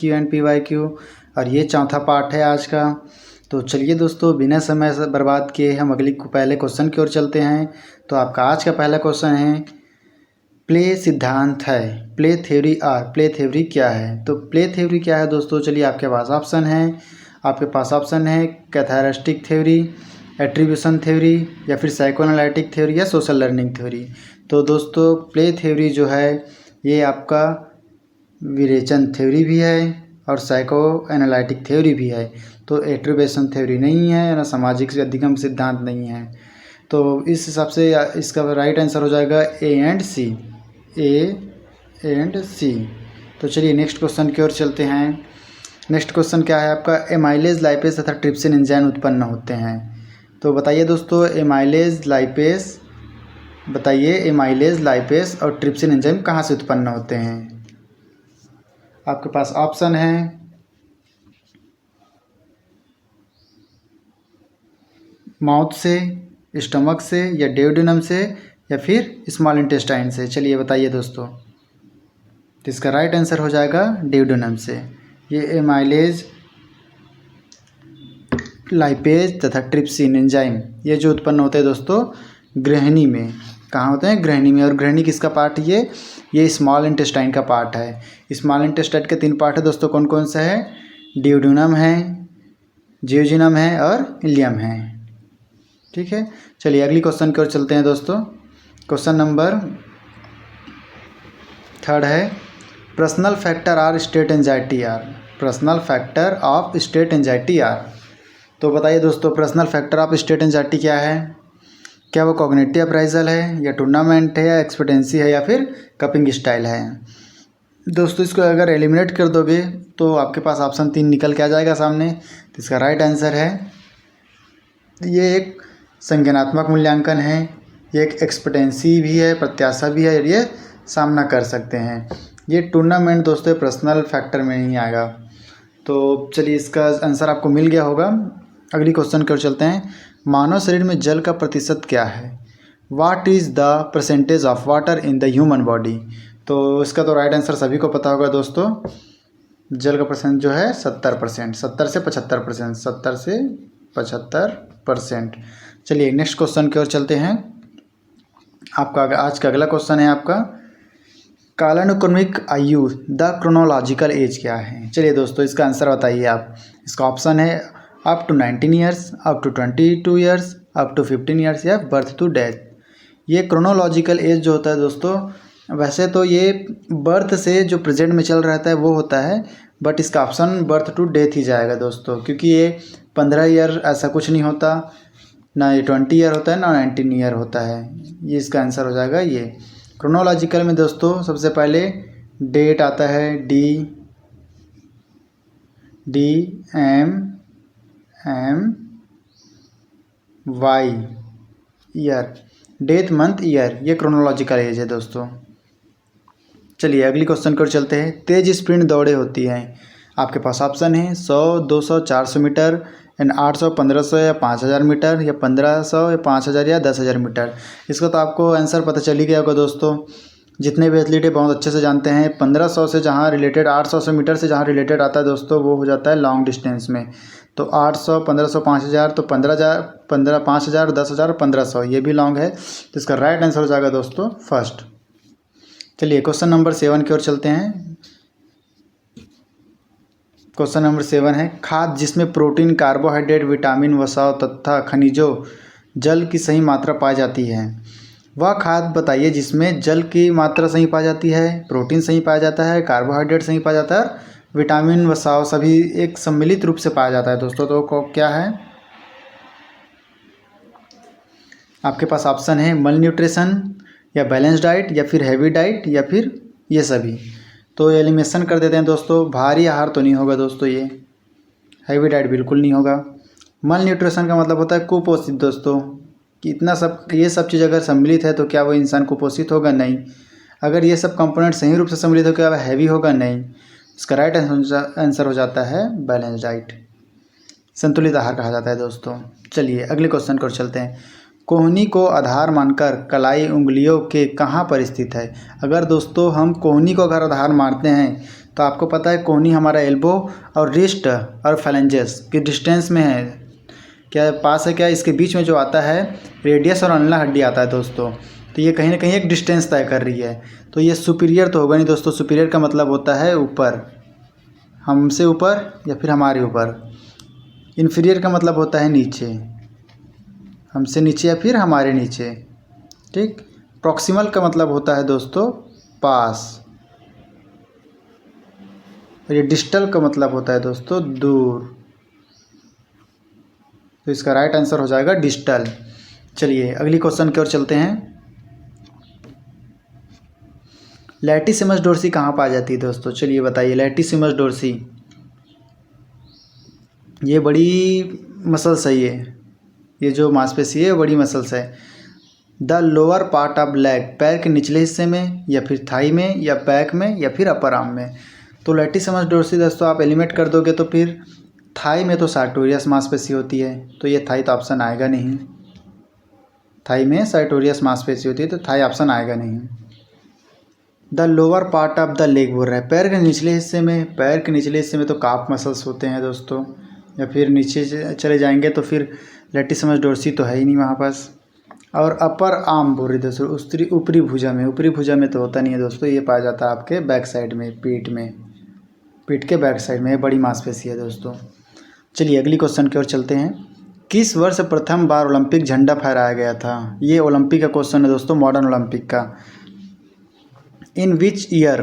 Q&PYQ, और ये चौथा पार्ट है आज का। तो चलिए दोस्तों, बिना समय से बर्बाद किए हम पहले क्वेश्चन की ओर चलते हैं। तो आपका आज का पहला क्वेश्चन है, प्ले सिद्धांत है, प्ले थ्योरी प्ले थ्योरी क्या है? तो प्ले थ्योरी क्या है दोस्तों? चलिए आपके पास ऑप्शन है कैथारिस्टिक थ्योरी, एट्रीब्यूशन थ्योरी, या फिर साइकोएनालिटिक थ्योरी, या सोशल लर्निंग थ्योरी। तो दोस्तों प्ले थ्योरी जो है ये आपका विवेचन थ्योरी भी है और साइको एनालिटिक थ्योरी भी है। तो एट्रीब्यूशन थ्योरी नहीं है ना, सामाजिक से अधिगम सिद्धांत नहीं है। तो इस हिसाब से इसका राइट आंसर हो जाएगा ए एंड सी। तो चलिए नेक्स्ट क्वेश्चन की ओर चलते हैं। नेक्स्ट क्वेश्चन क्या है आपका, एमाइलेज लाइपेज तथा ट्रिप्सिन एंजाइम उत्पन्न होते हैं। तो बताइए दोस्तों, एमाइलेज लाइपेज और ट्रिप्सिन एंजाइम कहाँ से उत्पन्न होते हैं? आपके पास ऑप्शन है माउथ से, स्टमक से, या डेवडिनम से, या फिर स्मॉल इंटेस्टाइन से। चलिए बताइए दोस्तों। तो इसका राइट आंसर हो जाएगा डेवडिनम से। ये एमाइलेज लाइपेज तथा ट्रिप्सिन एंजाइम ये जो उत्पन्न होते हैं दोस्तों ग्रहणी में। कहाँ होते हैं? ग्रहणी में। और ग्रहणी किसका पार्ट है? ये स्मॉल इंटेस्टाइन का पार्ट है। स्मॉल इंटेस्टाइन के 3 पार्ट है दोस्तों, कौन कौन सा है? ड्यूडेनम है, जियोजिनम है और इलियम है। ठीक है, चलिए अगली क्वेश्चन की ओर चलते हैं दोस्तों। क्वेश्चन नंबर 3 है, personal factor are state anxiety are. Personal factor of state anxiety are. तो बताइए दोस्तों, personal factor of state anxiety क्या है? क्या वो कॉग्निटिव अप्राइजल है, या टूर्नामेंट है, या एक्सपेक्टेंसी है, या फिर कपिंग स्टाइल है? दोस्तों इसको अगर एलिमिनेट कर दोगे तो आपके पास ऑप्शन 3 निकल के आ जाएगा सामने। तो इसका राइट आंसर है, ये एक संज्ञानात्मक मूल्यांकन है, ये एक एक्सपेक्टेंसी भी है, प्रत्याशा भी है, और ये सामना कर सकते हैं। ये टूर्नामेंट दोस्तों पर्सनल फैक्टर में नहीं आएगा। तो चलिए इसका आंसर आपको मिल गया होगा। अगली क्वेश्चन की ओर चलते हैं। मानव शरीर में जल का प्रतिशत क्या है? What is the percentage of water in the human body? तो इसका तो राइट आंसर सभी को पता होगा दोस्तों। जल का परसेंट जो है 70%, 70 से 75%, 70 से 75%। चलिए नेक्स्ट क्वेश्चन की ओर चलते हैं। आपका आज का अगला क्वेश्चन है आपका, कालानुक्रमिक आयु द क्रोनोलॉजिकल एज क्या है? चलिए दोस्तों इसका आंसर बताइए आप। इसका ऑप्शन है up to 19 years, up to 22 years, up to 15 years, या बर्थ टू डेथ। ये क्रोनोलॉजिकल एज जो होता है दोस्तों, वैसे तो ये बर्थ से जो प्रेजेंट में चल रहता है वो होता है, बट इसका ऑप्शन बर्थ टू डेथ ही जाएगा दोस्तों, क्योंकि ये 15 ईयर ऐसा कुछ नहीं होता, ना ये 20 ईयर होता है, ना 19 ईयर होता है। ये इसका आंसर हो जाएगा ये। क्रोनोलॉजिकल में दोस्तों सबसे पहले डेट आता है DMY, year, death month year, ये क्रोनोलॉजिकल एज है दोस्तों। चलिए अगली क्वेश्चन की ओर चलते हैं। तेज स्प्रिंट दौड़े होती हैं। आपके पास ऑप्शन है 100, 200, 400 मीटर, एंड 800, 1500 या 5000 मीटर, या 1500 या 5000 या 10,000 मीटर। इसका तो आपको आंसर पता चल ही गया होगा दोस्तों। जितने भी एथलीट है बहुत अच्छे से जानते हैं। 1500 से जहाँ रिलेटेड, 800 मीटर से जहाँ रिलेटेड आता है दोस्तों, वो हो जाता है लॉन्ग डिस्टेंस में। तो 800, 1500, 5000, तो 15000, 5000, 10,000, 1500 ये भी लॉन्ग है। तो इसका राइट आंसर हो जाएगा दोस्तों फर्स्ट। चलिए क्वेश्चन नंबर 7 की ओर चलते हैं। क्वेश्चन नंबर 7 है, खाद्य जिसमें प्रोटीन, कार्बोहाइड्रेट, विटामिन, वसा तथा खनिजों जल की सही मात्रा पाई जाती है। वह खाद्य बताइए जिसमें जल की मात्रा सही पाई जाती है, प्रोटीन सही पाया जाता है, कार्बोहाइड्रेट सही पाया जाता है, विटामिन वसा सभी एक सम्मिलित रूप से पाया जाता है दोस्तों। तो क्या है? आपके पास ऑप्शन है मल न्यूट्रिशन, या बैलेंस डाइट, या फिर हैवी डाइट, या फिर ये सभी। तो एलिमिनेशन कर देते हैं दोस्तों। भारी आहार तो नहीं होगा दोस्तों, ये हैवी डाइट बिल्कुल नहीं होगा। मल न्यूट्रिशन का मतलब होता है कुपोषित दोस्तों, कि इतना सब ये सब चीज़ अगर सम्मिलित है तो क्या वो इंसान कुपोषित होगा? नहीं। अगर ये सब कंपोनेंट सही रूप से सम्मिलित हो, क्या वह हैवी होगा? नहीं। इसका राइट आंसर हो जाता है बैलेंस डाइट, संतुलित आहार कहा जाता है दोस्तों। चलिए अगले क्वेश्चन को चलते हैं। कोहनी को आधार मानकर कलाई उंगलियों के कहाँ पर स्थित है? अगर दोस्तों हम कोहनी को अगर आधार मानते हैं तो आपको पता है कोहनी हमारा एल्बो और रिस्ट और फैलेंजेस के डिस्टेंस में है, क्या पास है क्या, इसके बीच में जो आता है रेडियस और अनला हड्डी आता है दोस्तों। तो ये कहीं ना कहीं एक डिस्टेंस तय कर रही है, तो ये सुपीरियर तो होगा नहीं दोस्तों। सुपीरियर का मतलब होता है ऊपर, हमसे ऊपर या फिर हमारे ऊपर। इन्फीरियर का मतलब होता है नीचे, हमसे नीचे या फिर हमारे नीचे, ठीक। प्रॉक्सिमल का मतलब होता है दोस्तों पास, और ये डिस्टल का मतलब होता है दोस्तों दूर। तो इसका राइट आंसर हो जाएगा डिस्टल। चलिए अगली क्वेश्चन की ओर चलते हैं। लैटिसिमस डोर्सी कहाँ पाई जाती है दोस्तों? चलिए बताइए। लैटिसिमस डोर्सी ये बड़ी मसल्स है, ये जो मांसपेशी है बड़ी मसल्स है। The lower part of leg, पैर के निचले हिस्से में या फिर थाई में या बैक में या फिर अपर आर्म में। तो लैटिसिमस डोर्सी दोस्तों आप एलिमिनेट कर दोगे तो फिर थाई में तो सार्टोरियस मांसपेशी होती है, तो ये थाई तो ऑप्शन आएगा नहीं। थाई में सार्टोरियस मांसपेशी होती है तो थाई ऑप्शन आएगा नहीं। The lower part of the leg बोल रहा है, पैर के निचले हिस्से में। पैर के निचले हिस्से में तो काफ मसल्स होते हैं दोस्तों, या फिर नीचे चले जाएंगे तो फिर लैटिसिमस डोर्सी तो है ही नहीं वहाँ पास। और अपर आर्म बोल रही दोस्तों, ऊपरी भुजा में। ऊपरी भुजा में तो होता नहीं है दोस्तों, ये पाया जाता है आपके बैक साइड में, पीठ में, पीठ के बैक साइड में। बड़ी मांसपेशी है दोस्तों। चलिए अगली क्वेश्चन की ओर चलते हैं। किस वर्ष प्रथम बार ओलंपिक झंडा फहराया गया था? ये ओलंपिक का क्वेश्चन है दोस्तों, मॉडर्न ओलंपिक का। In which year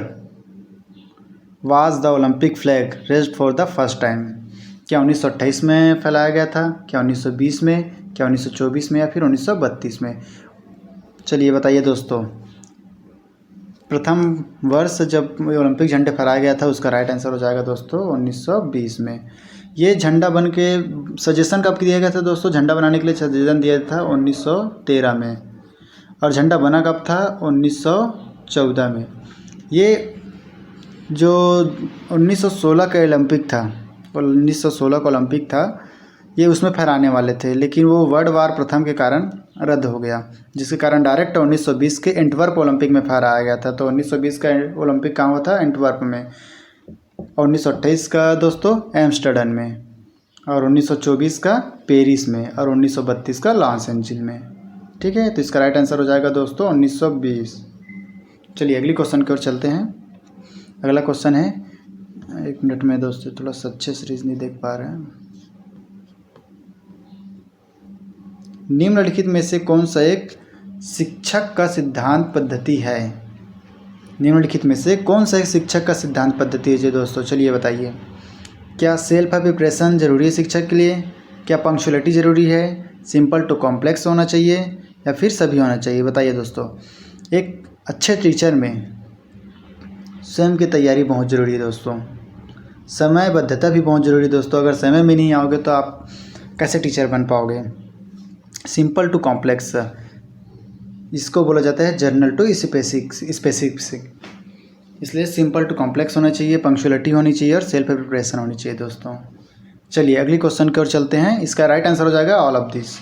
was the Olympic flag raised for the first time? क्या 1928 में फैलाया गया था, क्या 1920 में, क्या 1924 में या फिर 1932 में? चलिए बताइए दोस्तों। प्रथम वर्ष जब ओलंपिक झंडे फहराया गया था उसका राइट आंसर हो जाएगा दोस्तों 1920 में। ये झंडा बन के सजेशन कब दिया गया था दोस्तों? झंडा बनाने के लिए सजेशन दिया था 1913 में, और झंडा बना कब था? 1914 में। ये जो 1916 का ओलंपिक था, 1916 का ओलंपिक था, ये उसमें फहराने वाले थे, लेकिन वो वर्ल्ड वार प्रथम के कारण रद्द हो गया, जिसके कारण डायरेक्ट 1920 के एंटवर्प ओलंपिक में फहराया गया था। तो 1920 का ओलंपिक कहाँ हुआ था? एंटवर्प में। 1928 का दोस्तों एम्स्टर्डम में, और 1924 का पेरिस में, और 1932 का लॉस एंजिल्स में। ठीक है, तो इसका राइट आंसर हो जाएगा दोस्तों 1920। चलिए अगली क्वेश्चन की ओर चलते हैं। अगला क्वेश्चन है, एक मिनट में दोस्तों थोड़ा सा अच्छे सीरीज नहीं देख पा रहे हैं। निम्नलिखित में से कौन सा एक शिक्षक का सिद्धांत पद्धति है? निम्नलिखित में से कौन सा एक शिक्षक का सिद्धांत पद्धति है जी दोस्तों? चलिए बताइए। क्या सेल्फ प्रिपरेशन जरूरी है शिक्षक के लिए? क्या पंक्चुअलिटी ज़रूरी है? सिंपल टू कॉम्प्लेक्स होना चाहिए या फिर सभी होना चाहिए? बताइए दोस्तों। एक अच्छे टीचर में स्वयं की तैयारी बहुत ज़रूरी है दोस्तों, समयबद्धता भी बहुत ज़रूरी है दोस्तों। अगर समय में नहीं आओगे तो आप कैसे टीचर बन पाओगे? सिंपल टू कॉम्प्लेक्स, इसको बोला जाता है जर्नल टू स्पेसिफिक। इसलिए सिंपल टू कॉम्प्लेक्स होना चाहिए, पंक्चुअलिटी होनी चाहिए और सेल्फ प्रिपरेशन होनी चाहिए दोस्तों। चलिए अगली क्वेश्चन की ओर चलते हैं। इसका राइट आंसर हो जाएगा all of this.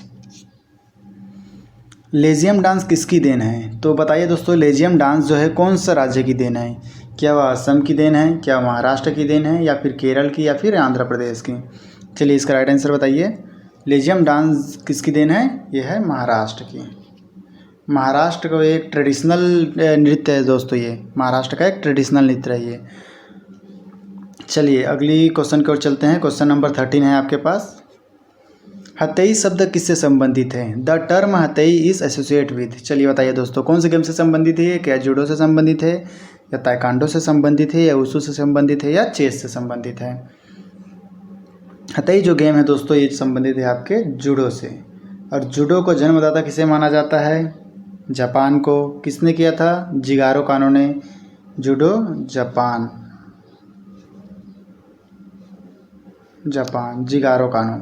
Lezim dance किसकी देन है? तो बताइए दोस्तों, लेजियम डांस जो है कौन सा राज्य की देन है? क्या वह असम की देन है, क्या महाराष्ट्र की देन है, या फिर केरल की, या फिर आंध्र प्रदेश की? चलिए इसका राइट आंसर बताइए। लेजियम डांस किसकी देन है? यह है महाराष्ट्र की। महाराष्ट्र का एक ट्रेडिशनल नृत्य है दोस्तों, ये महाराष्ट्र का एक ट्रेडिशनल नृत्य है ये। चलिए अगली क्वेश्चन की ओर चलते हैं। क्वेश्चन नंबर 13 है आपके पास। हथेई शब्द किससे संबंधित है? द टर्म हथेई इज एसोसिएट विद। चलिए बताइए दोस्तों, कौन से गेम से संबंधित है? क्या जूडो से संबंधित है, या ताइक्वांडो से संबंधित है, या वुशु से संबंधित है, या चेस से संबंधित है? हथेई जो गेम है दोस्तों ये संबंधित है आपके जूडो से। और जूडो को जन्मदाता किसे माना जाता है? जापान को। किसने किया था? जिगारो कानो ने। जूडो जापान, जिगारो कानो,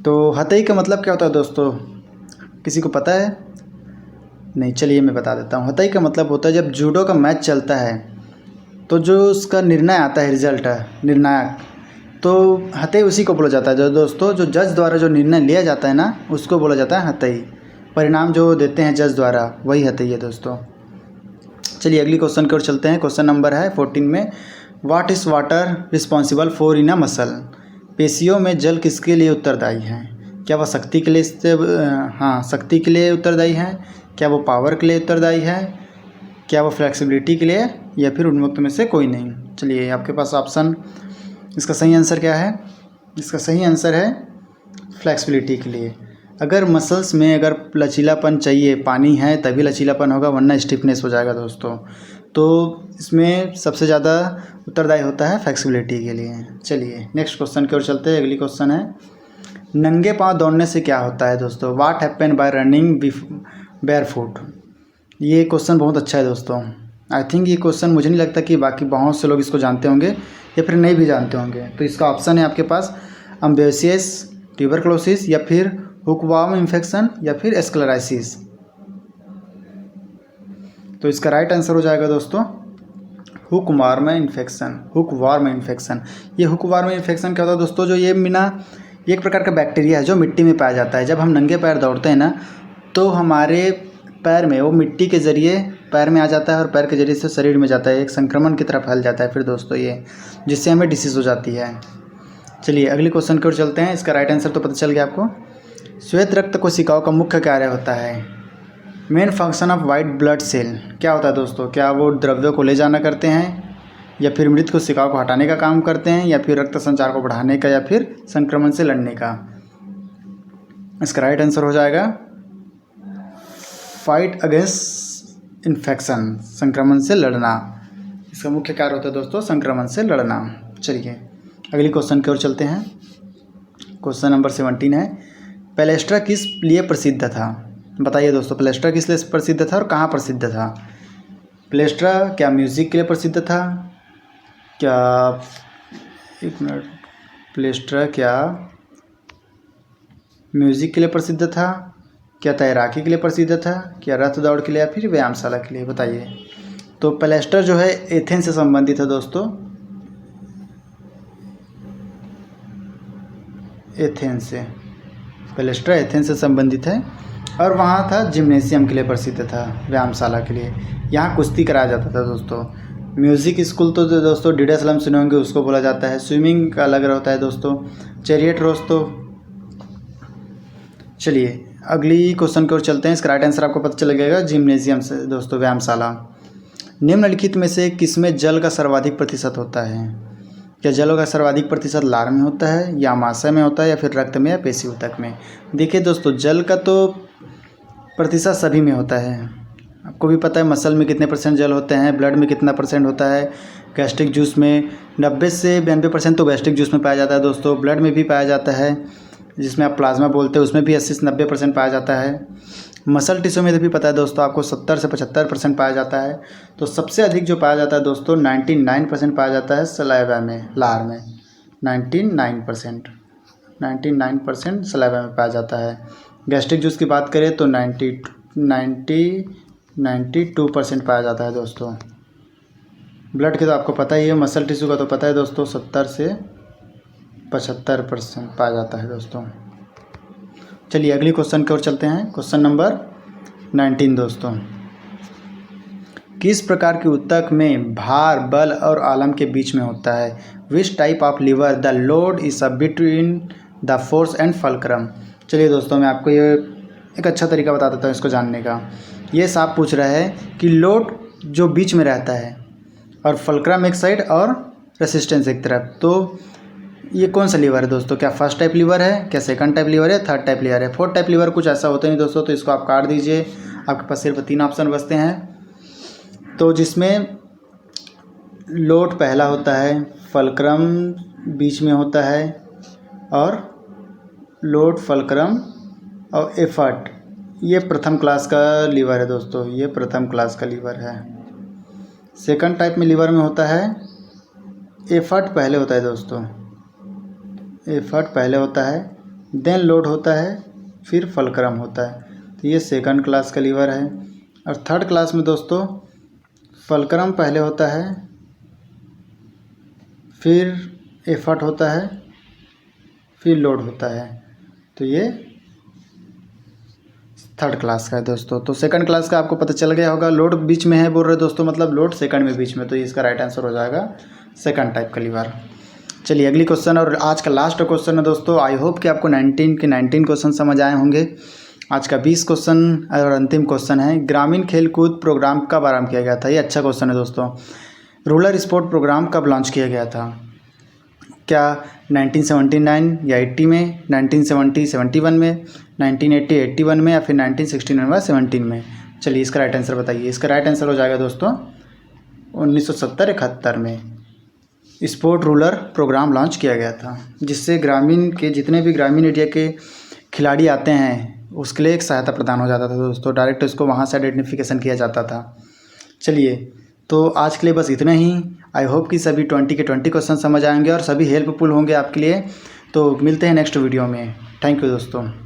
तो हथेई का मतलब क्या होता है दोस्तों? किसी को पता है? नहीं, चलिए मैं बता देता हूँ। हथेई का मतलब होता है जब जूडो का मैच चलता है तो जो उसका निर्णय आता है, रिजल्ट निर्णायक, तो हतई उसी को बोला जाता है जो दोस्तों जो जज द्वारा जो निर्णय लिया जाता है ना उसको बोला जाता है हतई। परिणाम जो देते हैं जज द्वारा वही हतई है दोस्तों। चलिए अगली क्वेश्चन की ओर चलते हैं। क्वेश्चन नंबर है 14 में, what is water responsible for in a muscle. पेशियों में जल किसके लिए उत्तरदायी है? क्या वह शक्ति के लिए शक्ति के लिए उत्तरदायी है, क्या वो पावर के लिए उत्तरदायी है, क्या वो फ्लेक्सिबिलिटी के लिए, या फिर उन्मुक्त में से कोई नहीं। चलिए आपके पास ऑप्शन, इसका सही आंसर क्या है? इसका सही आंसर है फ्लेक्सिबिलिटी के लिए। अगर मसल्स में अगर लचीलापन चाहिए, पानी है तभी लचीलापन होगा वरना स्टिफनेस हो जाएगा दोस्तों। तो इसमें सबसे ज़्यादा उत्तरदायी होता है फ्लेक्सिबिलिटी के लिए। चलिए नेक्स्ट क्वेश्चन की ओर चलते हैं। अगली क्वेश्चन है, नंगे पाँव दौड़ने से क्या होता है दोस्तों? What happen by running barefoot. ये क्वेश्चन बहुत अच्छा है दोस्तों। आई थिंक ये क्वेश्चन मुझे नहीं लगता कि बाकी बहुत से लोग इसको जानते होंगे या फिर नहीं भी जानते होंगे। तो इसका ऑप्शन है आपके पास अम्बेसियस, ट्यूबरक्लोसिस, या फिर हुकवार्म इन्फेक्शन, या फिर एस्क्लेराइसिस। तो इसका राइट आंसर हो जाएगा दोस्तों हुकवार्म इन्फेक्शन। हुकवार्म इन्फेक्शन, ये हुकवार्म इन्फेक्शन क्या होता है दोस्तों? जो ये एक प्रकार का बैक्टीरिया है जो मिट्टी में पाया जाता है। जब हम नंगे पैर दौड़ते हैं ना तो हमारे पैर में वो मिट्टी के ज़रिए पैर में आ जाता है और पैर के ज़रिए से शरीर में जाता है, एक संक्रमण की तरह फैल जाता है फिर दोस्तों ये, जिससे हमें डिसीज़ हो जाती है। चलिए अगले क्वेश्चन की ओर चलते हैं। इसका राइट आंसर तो पता चल गया आपको। श्वेत रक्त कोशिकाओं का मुख्य कार्य होता है, main function of white blood cell क्या होता है दोस्तों? क्या वो द्रव्यों को ले जाना करते हैं, या फिर मृत कोशिकाओं को हटाने का काम करते हैं, या फिर रक्त संचार को बढ़ाने का, या फिर संक्रमण से लड़ने का? इसका राइट आंसर हो जाएगा फाइट अगेंस्ट इन्फेक्शन, संक्रमण से लड़ना। इसका मुख्य कार्य होता है दोस्तों संक्रमण से लड़ना। चलिए अगली क्वेश्चन की ओर चलते हैं। क्वेश्चन नंबर 17 है, पैलेस्ट्रा किस लिए प्रसिद्ध था? बताइए दोस्तों पैलेस्ट्रा किस लिए प्रसिद्ध था और कहाँ प्रसिद्ध था? पैलेस्ट्रा क्या म्यूज़िक के लिए प्रसिद्ध था? क्या एक मिनट, पैलेस्ट्रा क्या म्यूज़िक के लिए प्रसिद्ध था, क्या तैराकी के लिए प्रसिद्ध था, क्या रथ दौड़ के लिए, या फिर व्यायामशाला के लिए? बताइए। तो पैलेस्ट्रा जो है एथेंस से संबंधित है दोस्तों। एथेंस से, पैलेस्ट्रा एथेंस से संबंधित है और वहाँ था जिम्नेशियम के लिए प्रसिद्ध था, व्यायामशाला के लिए। यहाँ कुश्ती कराया जाता था दोस्तों। म्यूज़िक स्कूल तो दोस्तों डिडासलम सुने होंगे, उसको बोला जाता है। स्विमिंग का अलग होता है दोस्तों, चैरियट रेस। तो चलिए अगली क्वेश्चन की ओर चलते हैं। इसका राइट आंसर आपको पता चल जाएगा जिम्नेशियम से दोस्तों, व्यायामशाला। निम्नलिखित में से किसमें जल का सर्वाधिक प्रतिशत होता है? क्या जल का सर्वाधिक प्रतिशत लार में होता है, या आमाशय में होता है, या फिर रक्त में, या पेशी ऊतक में? देखिए दोस्तों जल का तो प्रतिशत सभी में होता है। आपको भी पता है मसल में कितने % जल होते हैं, ब्लड में कितना % होता है, गैस्ट्रिक जूस में 90 से 92% तो गैस्ट्रिक जूस में पाया जाता है दोस्तों। ब्लड में भी पाया जाता है, जिसमें आप प्लाज्मा बोलते हैं, उसमें भी 80 से 90% पाया जाता है। मसल टिश्यू में भी पता है दोस्तों आपको 70 से 75% पाया जाता है। तो सबसे अधिक जो पाया जाता है दोस्तों 99% पाया जाता है सलाइवा में, लार में। 99% सलाइवा में पाया जाता है। गैस्ट्रिक जूस की बात करें तो 92% पाया जाता है दोस्तों। ब्लड के तो आपको पता ही है, मसल टिश्यू का तो पता है दोस्तों 70 से 75% पाया जाता है दोस्तों। चलिए अगली क्वेश्चन की ओर चलते हैं। क्वेश्चन नंबर 19 दोस्तों, किस प्रकार के ऊतक में भार बल और आलम के बीच में होता है? Which type of lever the load is between the force and fulcrum. चलिए दोस्तों मैं आपको ये एक अच्छा तरीका बता देता हूँ इसको जानने का। ये साफ पूछ रहा है कि लोड जो बीच में रहता है और फल्क्रम एक साइड और रेसिस्टेंस एक तरफ, तो ये कौन सा लीवर है दोस्तों? क्या फर्स्ट टाइप लीवर है, क्या सेकंड टाइप लीवर है, थर्ड टाइप लीवर है? फोर्थ टाइप लीवर कुछ ऐसा होता नहीं दोस्तों, तो इसको आप काट दीजिए। आपके पास सिर्फ 3 ऑप्शन बचते हैं। तो जिसमें लोड पहला होता है, फल्क्रम बीच में होता है, और लोड फल्क्रम और एफर्ट, ये प्रथम क्लास का लीवर है दोस्तों। ये प्रथम क्लास का लीवर है। सेकंड टाइप में लीवर में होता है एफर्ट पहले होता है दोस्तों, एफर्ट पहले होता है, देन लोड होता है, फिर फल्क्रम होता है। तो ये सेकंड क्लास का लीवर है। और थर्ड क्लास में दोस्तों फल्क्रम पहले होता है, फिर एफर्ट होता है, फिर लोड होता है। तो ये थर्ड क्लास का है दोस्तों। तो सेकंड क्लास का आपको पता चल गया होगा, लोड बीच में है बोल रहे दोस्तों, मतलब लोड सेकंड में बीच में, तो इसका राइट आंसर हो जाएगा सेकंड टाइप का लीवर। चलिए अगली क्वेश्चन और आज का लास्ट क्वेश्चन है दोस्तों। आई होप कि आपको 19 क्वेश्चन समझ आए होंगे। आज का 20 क्वेश्चन और अंतिम क्वेश्चन है, ग्रामीण खेलकूद प्रोग्राम कब आरंभ किया गया था। ये अच्छा क्वेश्चन है दोस्तों। रूरल स्पोर्ट प्रोग्राम कब लॉन्च किया गया था? क्या 1979 या 80 में, 1970 71 में, 1980 81 में, या फिर 1969 17 में? चलिए इसका राइट आंसर बताइए। इसका राइट आंसर हो जाएगा दोस्तों 1970 71 में स्पोर्ट रूलर प्रोग्राम लॉन्च किया गया था, जिससे ग्रामीण के जितने भी ग्रामीण एरिया के खिलाड़ी आते हैं उसके लिए एक सहायता प्रदान हो जाता था दोस्तों। डायरेक्ट उसको वहाँ से आइडेंटिफिकेशन किया जाता था। चलिए तो आज के लिए बस इतना ही। आई होप कि सभी 20 के 20 क्वेश्चन समझ आएंगे और सभी हेल्पफुल होंगे आपके लिए। तो मिलते हैं नेक्स्ट वीडियो में। थैंक यू दोस्तों।